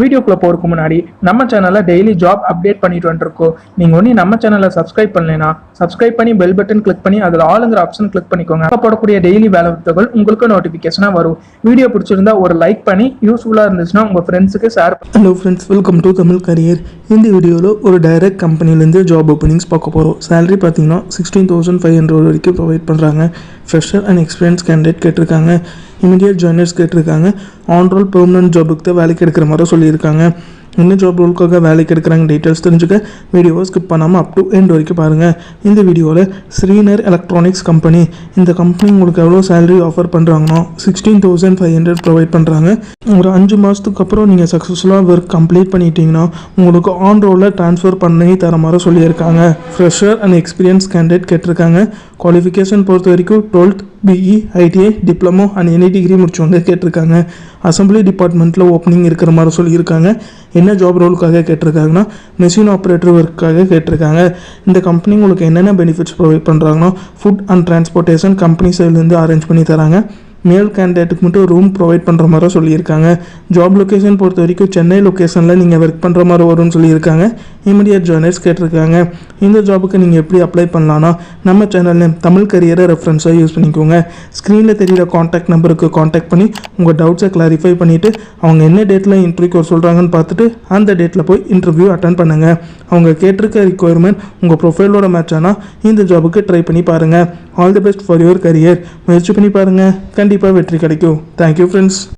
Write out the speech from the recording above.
வீடியோக்குள்ளே போகிறதுக்கு முன்னாடி நம்ம சேனலில் டெய்லி ஜாப் அப்டேட் பண்ணிட்டு வந்துருக்கோம். நீங்கள் ஒன்றும் நம்ம சேனலை சப்ஸ்கிரைப் பண்ணலைன்னா சப்ஸ்கிரைப் பண்ணி பெல் பட்டன் கிளிக் பண்ணி அதில் ஆளுங்கிற ஆப்ஷன் கிளிக் பண்ணிக்கோங்க. அப்போ போடக்கூடிய டெய்லி வேலை தகவல் உங்களுக்கு நோட்டிஃபிகேஷனாக வரும். வீடியோ பிடிச்சிருந்தா ஒரு லைக் பண்ணி யூஸ்ஃபுல்லாக இருந்துச்சுன்னா உங்கள் ஃப்ரெண்ட்ஸுக்கு ஷேர் பண்ணுங்க. Hello friends, welcome to Tamil career. இந்த வீடியோவில் ஒரு டைரக்ட் கம்பெனிலேருந்து ஜாப் ஓப்பனிங்ஸ் பார்க்க போகிறோம். சேலரி பார்த்தீங்கன்னா 16,500 வரைக்கும் ப்ரொவைட் பண்ணுறாங்க. ஃப்ரெஷர் அண்ட் எக்ஸ்பீரியன்ஸ் கேண்டிடேட் கேட்டிருக்காங்க. இமீடியட் ஜாயினர்ஸ் கேட்டிருக்காங்க. ஆன் ரோல் பெர்மனன்ட் ஜாபுக்கு தான் வேலைக்கு எடுக்கிற மாதிரி சொல்லியிருக்காங்க. என்ன ஜாப் ரோலுக்காக வேலைக்கு எடுக்கிறாங்க டீட்டெயில்ஸ் தெரிஞ்சுக்க வீடியோவை ஸ்கிப் பண்ணாமல் அப் டு எண்ட் வரைக்கும் பாருங்கள். இந்த வீடியோவில் ஸ்ரீனர் எலக்ட்ரானிக்ஸ் கம்பெனி, இந்த கம்பெனி உங்களுக்கு எவ்வளோ சேலரி ஆஃபர் பண்ணுறாங்கன்னா 16,500 ப்ரொவைட் பண்ணுறாங்க. ஒரு 5 மாதத்துக்கு அப்புறம் நீங்கள் சக்ஸஸ்ஃபுல்லாக ஒர்க் கம்ப்ளீட் பண்ணிட்டீங்கன்னா உங்களுக்கு ஆன் ரோலில் ட்ரான்ஸ்ஃபர் பண்ணி தர மாதிரி சொல்லியிருக்காங்க. ஃப்ரெஷர் அண்ட் எக்ஸ்பீரியன்ஸ் கேண்டிடேட் கேட்டிருக்காங்க. குவாலிஃபிகேஷன் பொறுத்த வரைக்கும் 12th BE, ITI, diploma and any degree முடிச்சவங்க கேட்டிருக்காங்க. அசம்பிளி டிபார்ட்மெண்ட்டில் ஓப்பனிங் இருக்கிற மாதிரி சொல்லியிருக்காங்க. என்ன ஜாப் ரோலுக்காக கேட்டிருக்காங்கன்னா மெஷின் ஆப்ரேட்டர் ஒர்க்காக கேட்டிருக்காங்க. இந்த கம்பெனி உங்களுக்கு என்னென்ன பெனிஃபிட்ஸ் ப்ரொவைட் பண்ணுறாங்கன்னா ஃபுட் அண்ட் டிரான்ஸ்போர்ட்டேஷன் கம்பெனி சைட்லேருந்து அரேஞ்ச் பண்ணி தராங்க. மேல் கேண்டிடேட்டுக்கு மட்டும் ரூம் ப்ரொவைட் பண்ணுற மாதிரி சொல்லியிருக்காங்க. ஜாப் லொக்கேஷன் பொறுத்த வரைக்கும் சென்னை லொக்கேஷனில் நீங்கள் ஒர்க் பண்ணுற மாதிரி வரும்னு சொல்லியிருக்காங்க. இமீடியட் ஜாயினர்ஸ் கேட்டிருக்காங்க. இந்த ஜாபுக்கு நீங்கள் எப்படி அப்ளை பண்ணலான்னா நம்ம சேனலில் தமிழ் கரியரை ரெஃபரன்ஸாக யூஸ் பண்ணிக்கோங்க. ஸ்க்ரீனில் தெரியிற காண்டாக்ட் நம்பருக்கு காண்டாக்ட் பண்ணி உங்கள் டவுட்ஸை கிளாரிஃபை பண்ணிவிட்டு அவங்க என்ன டேட்டில் இன்டர்வியூக்கு வர சொல்கிறாங்கன்னு பார்த்துட்டு அந்த டேட்டில் போய் இன்டர்வியூ அட்டன் பண்ணுங்கள். அவங்க கேட்டிருக்க ரிக்குவயர்மெண்ட் உங்கள் ப்ரொஃபைலோட மேட்ச் ஆனால் இந்த ஜாபுக்கு ட்ரை பண்ணி பாருங்கள். All the best for your career. முயற்சி பண்ணி பாருங்கள், கண்டிப்பாக வெற்றி கிடைக்கும். Thank you friends.